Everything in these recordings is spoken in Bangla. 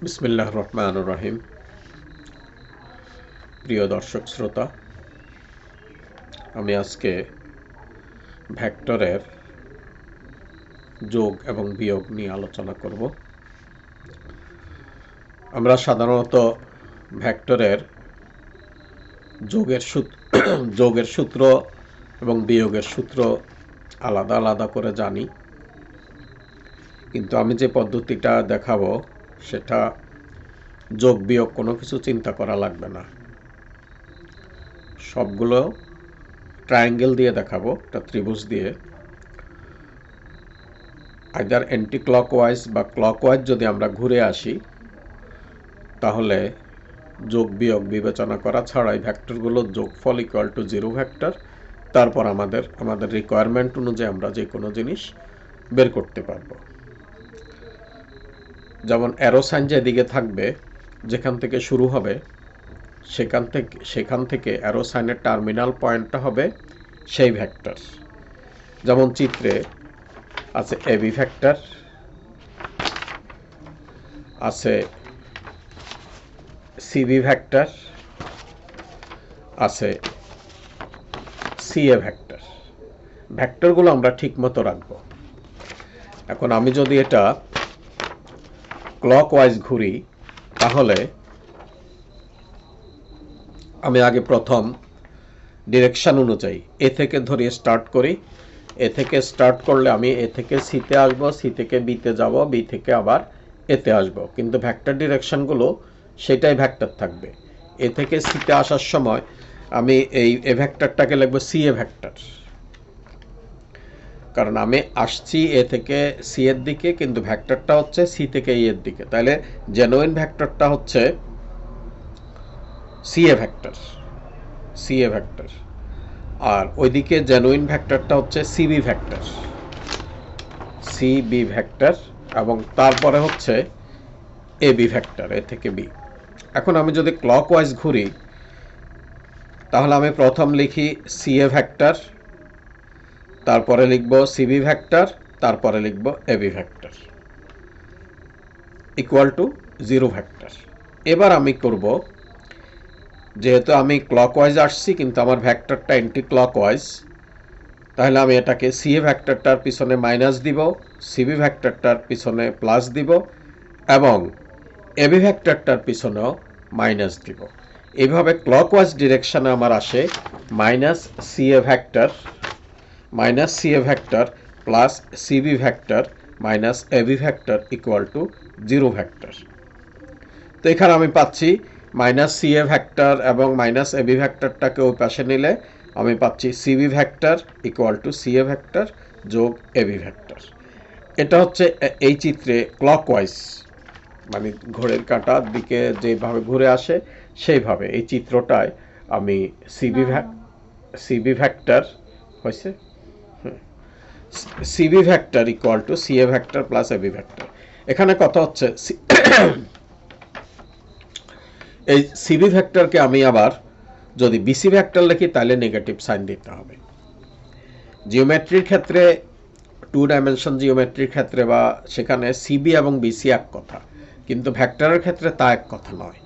বিসমিল্লাহির রহমানির রহিম। প্রিয় দর্শক শ্রোতা, আমি আজকে ভেক্টরের যোগ এবং বিয়োগ নিয়ে আলোচনা করব। আমরা সাধারণত ভেক্টরের যোগের সূত্র এবং বিয়োগের সূত্র আলাদা আলাদা করে জানি, কিন্তু আমি যে পদ্ধতিটা দেখাবো সেটা যোগ বিয়োগ কোনো কিছু চিন্তা করা লাগবে না। সবগুলো ট্রায়াঙ্গেল দিয়ে দেখাবো, একটা ত্রিভুজ দিয়ে। আইদার অ্যান্টি ক্লকওয়াইজ বা ক্লকওয়াইজ যদি আমরা ঘুরে আসি, তাহলে যোগ বিয়োগ বিবেচনা করা ছাড়াই ভেক্টরগুলোর যোগফল ইকুয়াল টু 0 ভেক্টর। তারপর আমাদের রিকোয়ারমেন্ট অনুযায়ী আমরা যে কোনো জিনিস বের করতে পারবো। যেমন অ্যারো সাইন যেদিকে থাকবে, যেখান থেকে শুরু হবে, সেখান থেকে অ্যারো সাইনের টার্মিনাল পয়েন্টটা হবে সেই ভেক্টর। যেমন চিত্রে আছে এবি ভেক্টর, আছে সিবি ভেক্টর, আছে সিএ ভেক্টর। ভেক্টরগুলো আমরা ঠিক মতো রাখবো। এখন আমি যদি এটা ক্লকওয়াইজ ঘুরি, তাহলে আমি আগে প্রথম ডিরেকশন অনুযায়ী এ থেকে ধরে স্টার্ট করি। এ থেকে স্টার্ট করলে আমি এ থেকে সিতে আসবো, সি থেকে বিতে যাব, বি থেকে আবার এতে আসবো, কিন্তু ভেক্টর ডিরেকশনগুলো সেটাই ভেক্টর থাকবে। এ থেকে সিতে আসার সময় আমি এই এ ভেক্টরটাকে লিখব সি এ ভেক্টর, কারণ আমি আসছি এ থেকে সি এর দিকে, কিন্তু ভেক্টরটা হচ্ছে সি থেকে ই এর দিকে। তাহলে জেনুইন ভেক্টরটা হচ্ছে C A vector, C A vector. আর ওইদিকে জেনুইন ভেক্টরটা হচ্ছে সিবি ভেক্টর, সিবি ভেক্টর, এবং তারপরে হচ্ছে এবি ভেক্টর, এ থেকে বি। এখন আমি যদি ক্লকওয়াইজ ঘুরি, তাহলে আমি প্রথম লিখি সিএ ভেক্টর, তারপরে লিখব সিবি ভেক্টর, তারপরে লিখব AB vector equal to 0 vector. এবার আমি করব, যেহেতু আমি ক্লকওয়াইজ আসছি কিন্তু আমার ভেক্টরটা অ্যান্টি ক্লকওয়াইজ, তাহলে আমি এটাকে সিএ ভেক্টরটার পিছনে মাইনাস দিব, সিবি ভেক্টরটার পিছনে প্লাস দিব, এবং এবি ভেক্টরটার পিছনেও মাইনাস দিব। এইভাবে ক্লকওয়াইজ ডিরেকশনে আমার আসে minus CA vector plus CB vector minus AB vector equal to 0 vector. তো এখানে আমি পাচ্ছি মাইনাস সিএ ভেক্টর এবং মাইনাস এবি ভেক্টরটাকে ওই পাশে নিলে আমি পাচ্ছি CB vector equal to CA vector যোগ এবি ভেক্টর। এটা হচ্ছে এই চিত্রে ক্লকওয়াইজ, মানে ঘড়ির কাঁটার দিকে যেভাবে ঘুরে আসে সেইভাবে এই চিত্রটায় আমি সিবি ভেক্টর হয়েছে, CB vector equal to CA vector plus AB vector. এখানে কথা হচ্ছে এই সিবি ভেক্টরকে আমি আবার যদি বিসি ভেক্টর লিখি তাহলে নেগেটিভ সাইন দিতে হবে। জিওমেট্রির ক্ষেত্রে, 2 ডাইমেনশন জিওমেট্রির ক্ষেত্রে বা সেখানে সিবি এবং বিসি এক কথা, কিন্তু ভেক্টরের ক্ষেত্রে তা এক কথা নয়।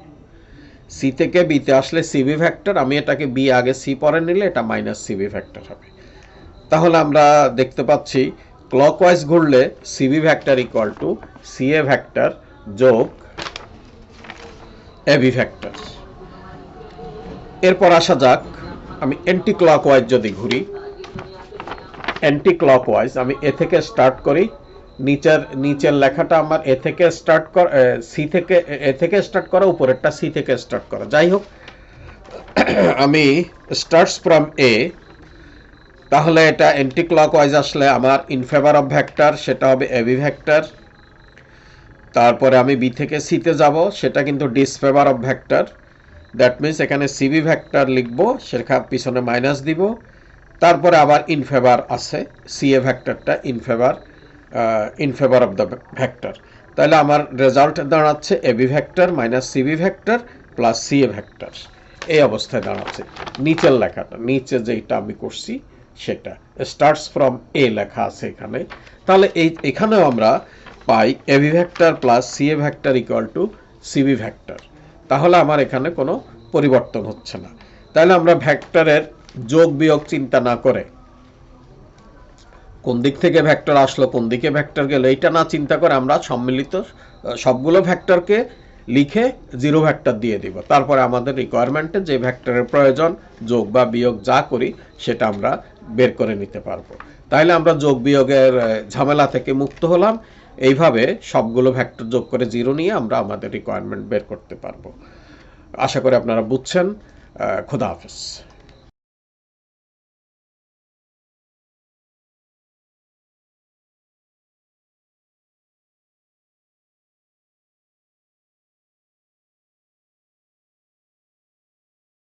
সি থেকে বিতে আসলে সিবি ভেক্টর, আমি এটাকে বি আগে সি পরে নিলে এটা মাইনাস সিবি ভেক্টর হবে। তাহলে আমরা দেখতে পাচ্ছি ক্লকওয়াইজ ঘুরলে CB vector equal to CA vector যোগ এবি ভেক্টর। এরপর আসা যাক, আমি অ্যান্টি ক্লকওয়াইজ যদি ঘুরি, অ্যান্টি ক্লকওয়াইজ আমি এ থেকে স্টার্ট করি। নিচের লেখাটা আমার এ থেকে স্টার্ট করা, এ থেকে স্টার্ট করা, উপরেরটা সি থেকে স্টার্ট করা। যাই হোক, আমি স্টার্টস ফ্রম এ, তাহলে এটা অ্যান্টি ক্লকওয়াইজ আসলে আমার ইন ফেভার অফ ভেক্টর, সেটা হবে এবি ভেক্টর। তারপরে আমি বি থেকে সিতে যাব, সেটা কিন্তু disfavour of vector. That means এখানে সিবি ভেক্টর লিখব, সেখানে পিছনে মাইনাস দিব। তারপরে আবার ইন ফেভার আছে, সিএ ভেক্টরটা in favour of the vector. তাহলে আমার রেজাল্ট দাঁড়াচ্ছে AB vector minus CB vector plus CA vector. এই অবস্থায় দাঁড়াচ্ছে নিচের লেখাটা, নিচে যেটা আমি করছি সেটা স্টার্টস ফ্রম এ লেখা আছে এখানে। তাহলে এখানেও আমরা পাই AB vector plus CA vector equal to CB vector, তাহলে আমার এখানে কোনো পরিবর্তন হচ্ছে না। তাহলে আমরা ভেক্টরের যোগ বিয়োগ চিন্তা না করে কোন দিক থেকে ভেক্টর আসলো কোন দিকে ভেক্টর গেল এইটা না চিন্তা করে আমরা সম্মিলিত সবগুলো ভেক্টরকে লিখে জিরো ভেক্টর দিয়ে দিব। তারপরে আমাদের রিকোয়ারমেন্টে যে ভেক্টরের প্রয়োজন যোগ বা বিয়োগ যা করি সেটা আমরা বের করে নিতে পারবো। তাইলে আমরা যোগ বিয়োগের ঝামেলা থেকে মুক্ত হলাম। এইভাবে সবগুলো ভেক্টর যোগ করে জিরো নিয়ে আমরা আমাদের রিকোয়ারমেন্ট বের করতে পারবো। আশা করি আপনারা বুঝছেন। খোদা হাফেজ।